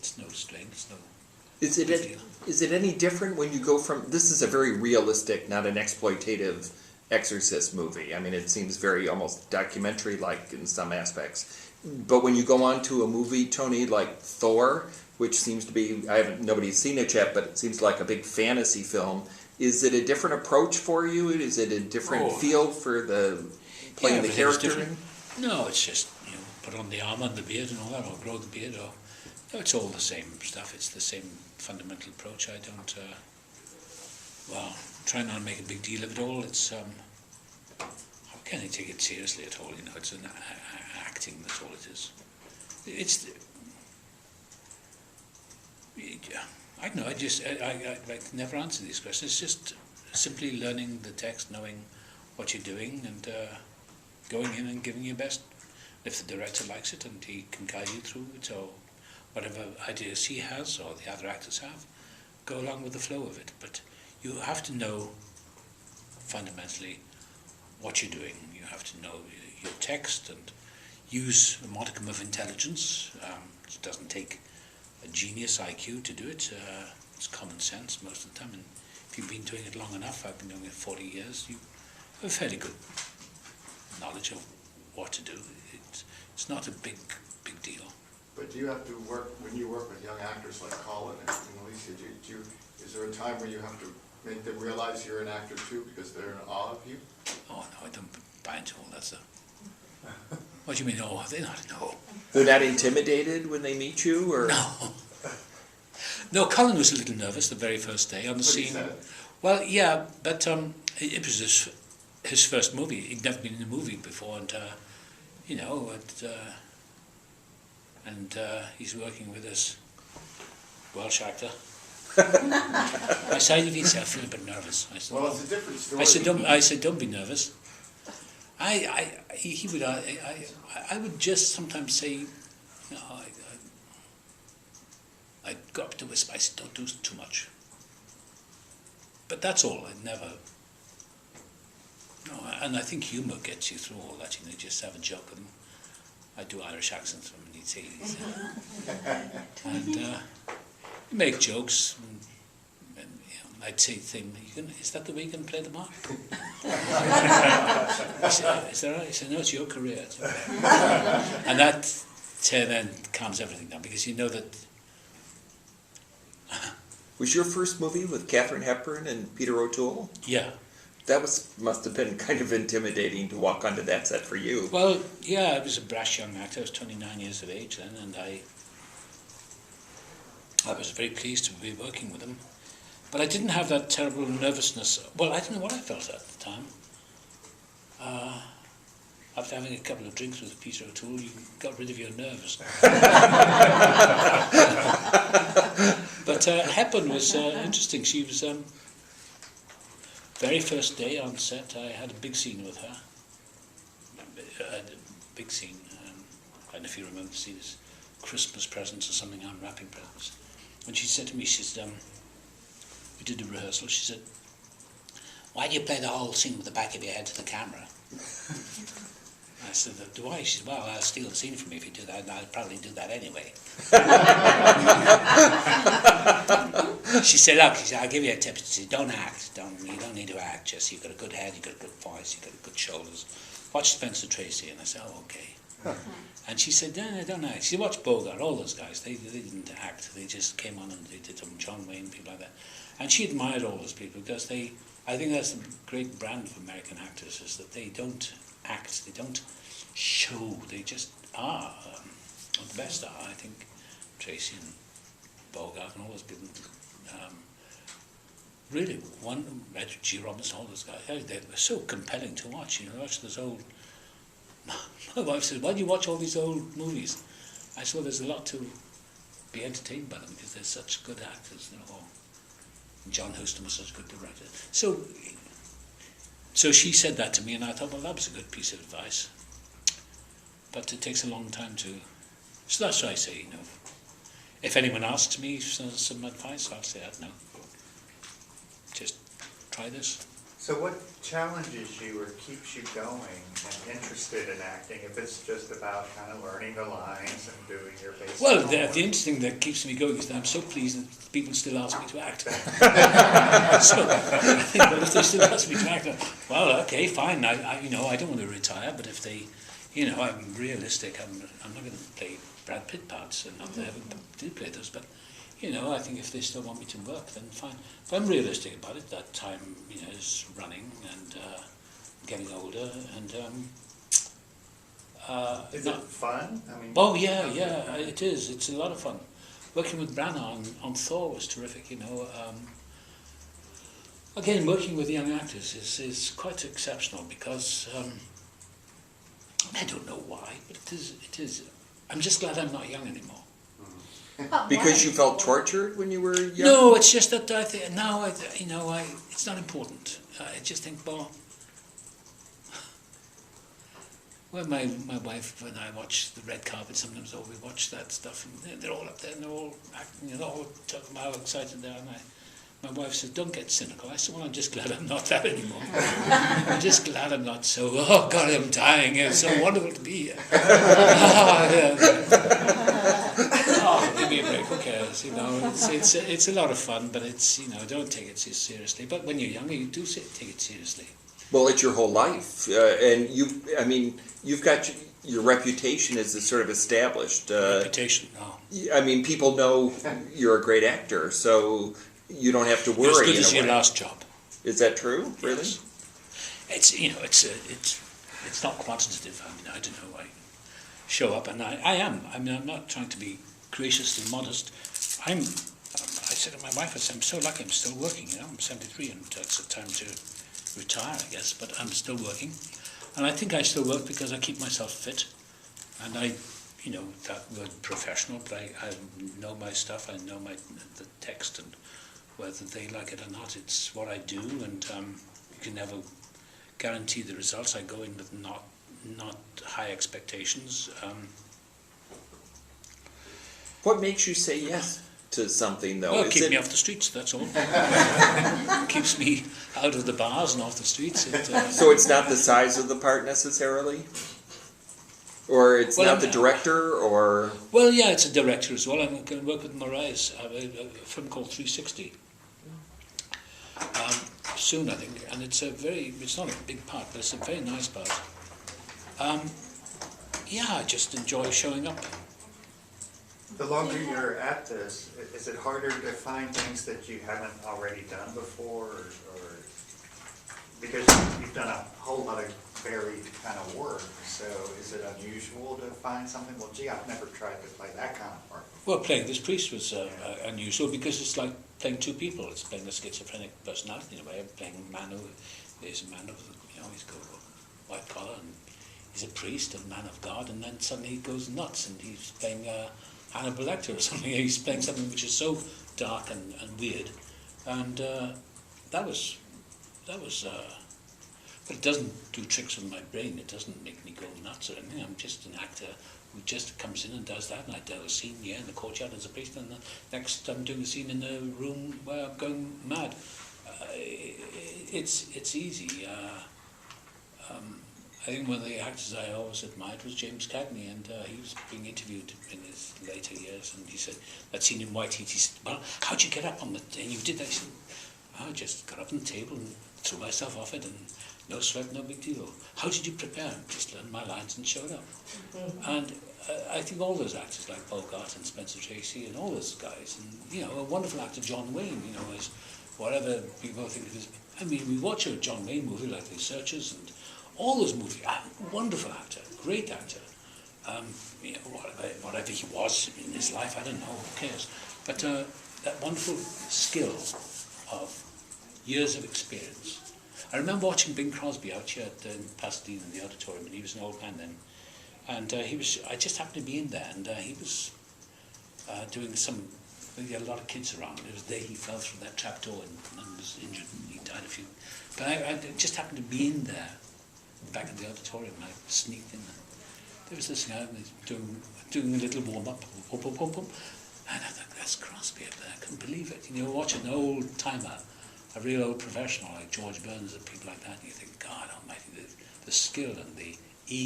It's no strain. It's no. Is it any different when you go from, this is a very realistic, not an exploitative exorcist movie. I mean, it seems very almost documentary-like in some aspects. But when you go on to a movie, Tony, like Thor, which seems to be, nobody's seen it yet, but it seems like a big fantasy film. Is it a different approach for you? Is it a different feel for playing the character? No, it's just, put on the armour and the beard and all that, or grow the beard, or... No, it's all the same stuff. It's the same fundamental approach. I don't, try not to make a big deal of it all. It's, I can't take it seriously at all, it's an acting, that's all it is. It's, I don't know, I never answer these questions. It's just simply learning the text, knowing what you're doing, and going in and giving your best. If the director likes it and he can guide you through it, or whatever ideas he has or the other actors have, go along with the flow of it. But you have to know fundamentally what you're doing. You have to know your text and use a modicum of intelligence. It doesn't take a genius IQ to do it. It's common sense most of the time. And if you've been doing it long enough, I've been doing it 40 years, you have a fairly good knowledge of what to do. It's not a big deal. But do you have to work, when you work with young actors like Colin and Alicia, is there a time where you have to make them realize you're an actor too because they're in awe of you? Oh no, I don't buy into all that stuff. What do you mean, oh, they're not, no. They're not intimidated when they meet you, or? No. No, Colin was a little nervous the very first day on the scene. He said? Well, yeah, but it was his first movie. He'd never been in a movie before, and and he's working with this Welsh actor. I said, I feel a bit nervous. I said, well, it's a different story. I said, don't be nervous. He would. I would just sometimes say, I'd go up to whisper. I said, don't do too much. But that's all. I never. No, and I think humour gets you through all that. Just have a joke with them. I do Irish accents from when he'd say these, and make jokes. And I'd say to him, "Is that the way you're going to play the mark?" He said, "Is that right?" He said, "No, it's your career." And that then calms everything down, because you know that. Was your first movie with Katharine Hepburn and Peter O'Toole? Yeah. That must have been kind of intimidating to walk onto that set for you. Well, yeah, I was a brash young actor. I was 29 years of age then, and I was very pleased to be working with him. But I didn't have that terrible nervousness. Well, I don't know what I felt at the time. After having a couple of drinks with Peter O'Toole, you got rid of your nerves. But Hepburn was interesting. She was... very first day on set, I had a big scene with her. I had a big scene. I don't know if you remember seeing this, Christmas presents or something, unwrapping presents. And she said to me, she said, we did a rehearsal, she said, "Why do you play the whole scene with the back of your head to the camera?" I said, "Do I?" She said, "Well, I'll steal the scene from you if you do that, and I'll probably do that anyway." She said, "Look," she said, "I'll give you a tip." She said, "Don't act. You don't need to act. Just you've got a good head, you've got a good voice, you've got good shoulders. Watch Spencer Tracy." And I said, "Oh, okay." And she said, "No, don't act." She said, "Watch Bogart, all those guys. They didn't act. They just came on and they did them, John Wayne, people like that." And she admired all those people because I think that's a great brand of American actors, is that they don't act, they don't show, they just are. The best are, I think, Tracy and Bogart and all those people. Really, Edward G. Robinson, all those guys, they were so compelling to watch. Watch this old... My wife said, "Why do you watch all these old movies?" I said, "Well, there's a lot to be entertained by them because they're such good actors, John Huston was such a good director." So she said that to me, and I thought, well, that was a good piece of advice. But it takes a long time to... So that's why I say, if anyone asks me for some advice, I'll say, no. Just try this. So what challenges you or keeps you going and interested in acting, if it's just about kind of learning the lines and doing your basic Well, homework? the interesting that keeps me going is that I'm so pleased that people still ask me to act. So, I think that if they still ask me to act, well, okay, fine. I don't want to retire, but if they, I'm realistic. I'm not going to play Brad Pitt parts, and not that I ever did play those, but. I think if they still want me to work, then fine. But I'm realistic about it. That time, is running and getting older, and Is it fun? I mean, oh yeah, it is. It's a lot of fun. Working with Branagh on Thor was terrific. Again, working with young actors is quite exceptional because I don't know why, but it is. I'm just glad I'm not young anymore. Because you felt tortured when you were young? No, it's just that I think now it's not important. I just think, well, my wife and I watch the red carpet sometimes, we watch that stuff, and they're all up there and they're all acting, they're all talking about how excited they are. And my wife says, "Don't get cynical." I said, "Well, I'm just glad I'm not that anymore. I'm just glad I'm not so. Oh God, I'm dying. It's so wonderful to be here." Oh, give me a break. Who cares? It's a lot of fun, but it's don't take it so seriously. But when you're younger, you do take it seriously. Well, it's your whole life, and you've got your reputation is sort of established. Reputation. Oh. I mean, people know you're a great actor, so you don't have to worry. As good as your last job. Is that true? Really? Yes. It's not quantitative. I mean, I don't know. I show up, and I am. I mean, I'm not trying to be gracious and modest. I said to my wife, I said, I'm so lucky. I'm still working. I'm 73, and it's a time to retire, I guess. But I'm still working, and I think I still work because I keep myself fit, and that word professional. But I know my stuff. I know the text, and whether they like it or not, it's what I do, and you can never guarantee the results. I go in with not high expectations. What makes you say yes to something, though? Well, keep me off the streets, that's all. Keeps me out of the bars and off the streets. So it's not the size of the part necessarily? Or it's not the director, or... Well, yeah, it's a director as well. I'm going to work with Moraes, a film called 360. Soon, I think, and it's not a big part, but it's a very nice part. I just enjoy showing up. the longer you're at this, is it harder to find things that you haven't already done before, or because you've done a whole lot of varied kind of work, so is it unusual to find something, well, gee, I've never tried to play that kind of part before? Well, playing this priest was unusual because it's like playing two people. It's playing a schizophrenic personality in a way. I'm playing a man who is a man of, he's got a white collar and he's a priest, a man of God, and then suddenly he goes nuts and he's playing Hannibal Lecter or something. He's playing something which is so dark and weird, and that was. But it doesn't do tricks with my brain. It doesn't make me go nuts or anything. I'm just an actor who just comes in and does that, and I do a scene in the courtyard as a priest, and the next I'm doing a scene in the room where I'm going mad. It's easy. I think one of the actors I always admired was James Cagney, and he was being interviewed in his later years, and he said, that scene in White Heat, he said, well, how'd you get up on the, and you did that? He said, I just got up on the table and threw myself off it, and no sweat, no big deal. How did you prepare? Just learned my lines and showed up. Mm-hmm. And I think all those actors like Bogart and Spencer Tracy and all those guys, and a wonderful actor, John Wayne, is whatever people think of his. I mean, we watch a John Wayne movie like The Searchers and all those movies. Wonderful actor, great actor. Whatever he was in his life, I don't know, who cares? But that wonderful skill of years of experience. I remember watching Bing Crosby out here in Pasadena in the auditorium, and he was an old man then. And I just happened to be in there, and he was doing some, he had a lot of kids around. It was the day he fell through that trapdoor and was injured, and he died a few. But I just happened to be in there, back in the auditorium, and I sneaked in there. There was this guy doing a little warm-up, and I thought, that's Crosby up there, I couldn't believe it. Watch an old-timer a real old professional like George Burns and people like that, and you think, God almighty, the skill and the ease